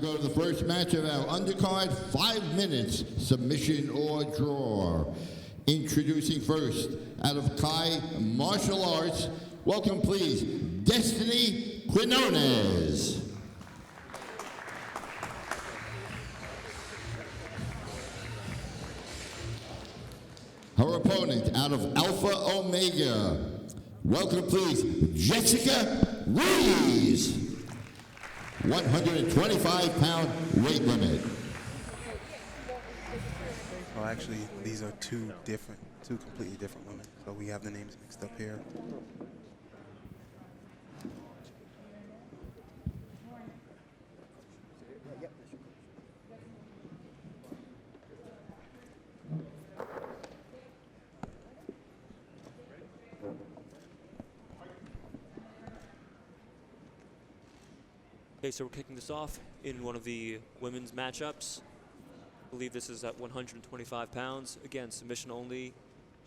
go to the first match of our undercard, 5 minutes, submission or draw. Introducing first, out of Kai Martial Arts, welcome please, Destiny Quinones. Her opponent, out of Alpha Omega, welcome please, Jessica Ruiz. 125-pound weight limit. Well, actually, these are two completely different women. So we have the names mixed up here. Okay, so we're kicking this off in one of the women's matchups. I believe this is at 125 pounds. Again, submission only,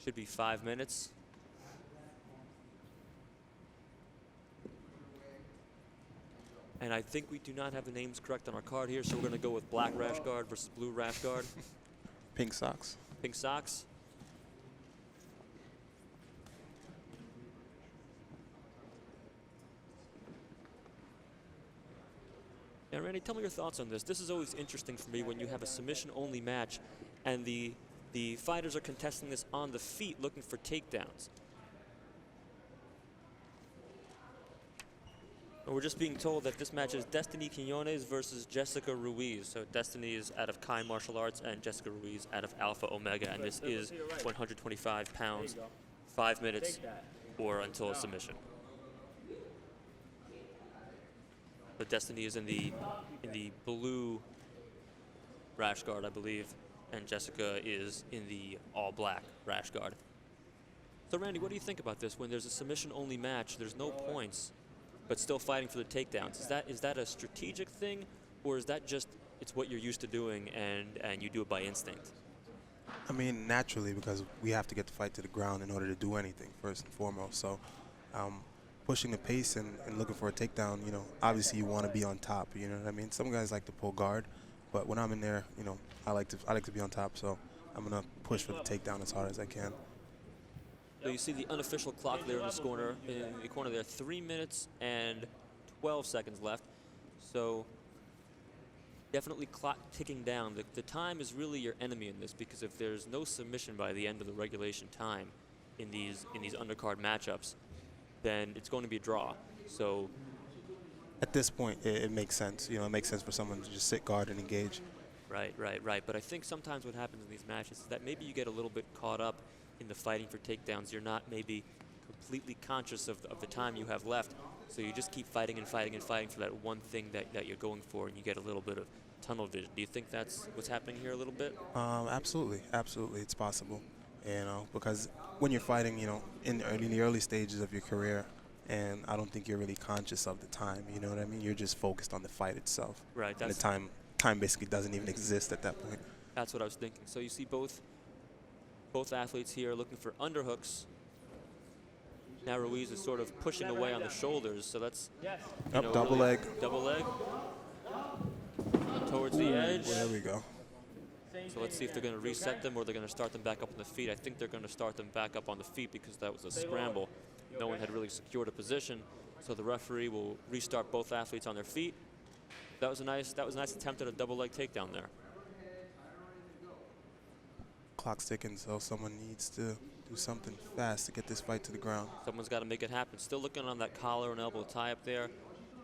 should be 5 minutes. And I think we do not have the names correct on our card here, so we're going to go with black rash guard versus blue rash guard. Pink socks. Pink socks. Now, Randy, tell me your thoughts on this. This is always interesting for me when you have a submission-only match and the fighters are contesting this on the feet looking for takedowns. And we're just being told that this match is Destiny Quinones versus Jessica Ruiz. So Destiny is out of Kai Martial Arts and Jessica Ruiz out of Alpha Omega. And this is 125 pounds, 5 minutes, or until a submission. But Destiny is in the blue rash guard, I believe, and Jessica is in the all-black rash guard. So, Randy, what do you think about this? When there's a submission-only match, there's no points, but still fighting for the takedowns. Is that a strategic thing, or is that just it's what you're used to doing and you do it by instinct? I mean, naturally, because we have to get the fight to the ground in order to do anything, first and foremost. So, pushing the pace and looking for a takedown, you know, obviously you want to be on top, you know what I mean? Some guys like to pull guard, but when I'm in there, you know, I like to be on top, so I'm going to push for the takedown as hard as I can. So you see the unofficial clock there in this corner, there, 3 minutes and 12 seconds left. So definitely clock ticking down. The time is really your enemy in this, because if there's no submission by the end of the regulation time in these undercard matchups, then it's going to be a draw. So at this point, it makes sense. You know, it makes sense for someone to just sit guard and engage. Right. But I think sometimes what happens in these matches is that maybe you get a little bit caught up in the fighting for takedowns. You're not maybe completely conscious of the time you have left, so you just keep fighting and fighting and fighting for that one thing that you're going for, and you get a little bit of tunnel vision. Do you think that's what's happening here a little bit? Absolutely, it's possible. You know, because when you're fighting, you know, in the early stages of your career, and I don't think you're really conscious of the time, you know what I mean? You're just focused on the fight itself. Right. And the time basically doesn't even exist at that point. That's what I was thinking. So you see both athletes here looking for underhooks. Now Ruiz is sort of pushing away on the shoulders, so that's double leg. Double leg. Towards the edge. Well, there we go. So let's see if they're going to reset them or they're going to start them back up on the feet. I think they're going to start them back up on the feet because that was a scramble. No one had really secured a position, so the referee will restart both athletes on their feet. That was a nice attempt at a double leg takedown there. Clock's ticking, so someone needs to do something fast to get this fight to the ground. Someone's got to make it happen. Still looking on that collar and elbow tie up there,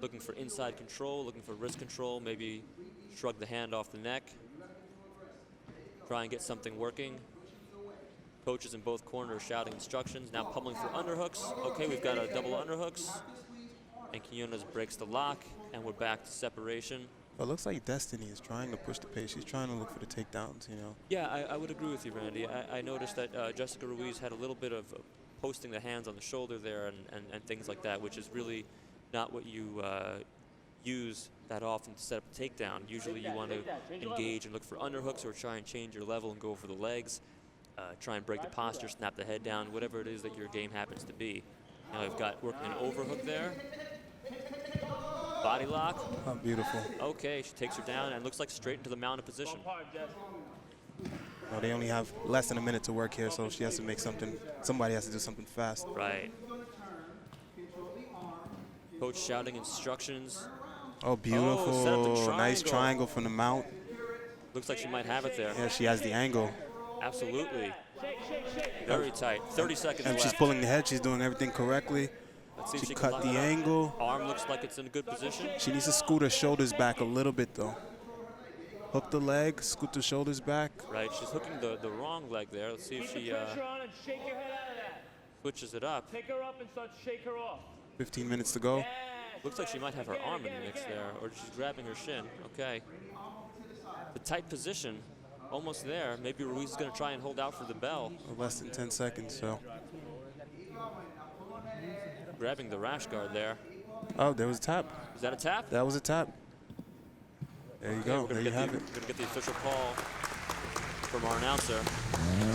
looking for inside control, looking for wrist control, maybe shrug the hand off the neck. Try and get something working. Coaches in both corners shouting instructions. Now pummeling for underhooks. Okay, we've got a double underhooks. And Quinones breaks the lock, and we're back to separation. Well, it looks like Destiny is trying to push the pace. She's trying to look for the takedowns, you know. Yeah, I would agree with you, Randy. I noticed that Jessica Ruiz had a little bit of posting the hands on the shoulder there and things like that, which is really not what you use that often to set up a takedown. Usually you want to engage and look for underhooks or try and change your level and go for the legs, try and break the posture, snap the head down, whatever it is that your game happens to be. Now we've got working an overhook there. Body lock. Oh, beautiful. Okay, she takes her down and looks like straight into the mounted position. No, they only have less than a minute to work here, so she has to make something. Somebody has to do something fast. Right. Coach shouting instructions. Oh, beautiful. set up the Nice triangle. triangle from the mount. Looks like she might have it there. Yeah, she has the angle. Absolutely. Very tight. 30 seconds And left. she's pulling the head. She's doing everything correctly. Let's see if She can cut lock the it up. angle. Arm looks like it's in a good position. She needs to scoot her shoulders back a little bit, though. Hook the leg, scoot the shoulders back. Right, she's hooking the wrong leg there. Let's see if she switches it up. Pick her up and start to shake her off. 15 minutes to go. Looks like she might have her arm in the mix there, or she's grabbing her shin. Okay. The tight position, almost there. Maybe Ruiz is going to try and hold out for the bell. Less than 10 seconds, so. Grabbing the rash guard there. Oh, there was a tap. Is that a tap? That was a tap. There you go. There you have it. We're going to get the official call from our announcer.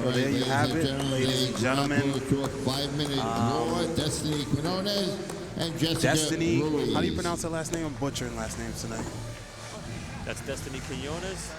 So there you have it, ladies and gentlemen. To a 5-minute draw, Destiny Quinones and Jessica Destiny, Ruiz. how do you pronounce her last name? I'm butchering last names tonight. That's Destiny Quinones.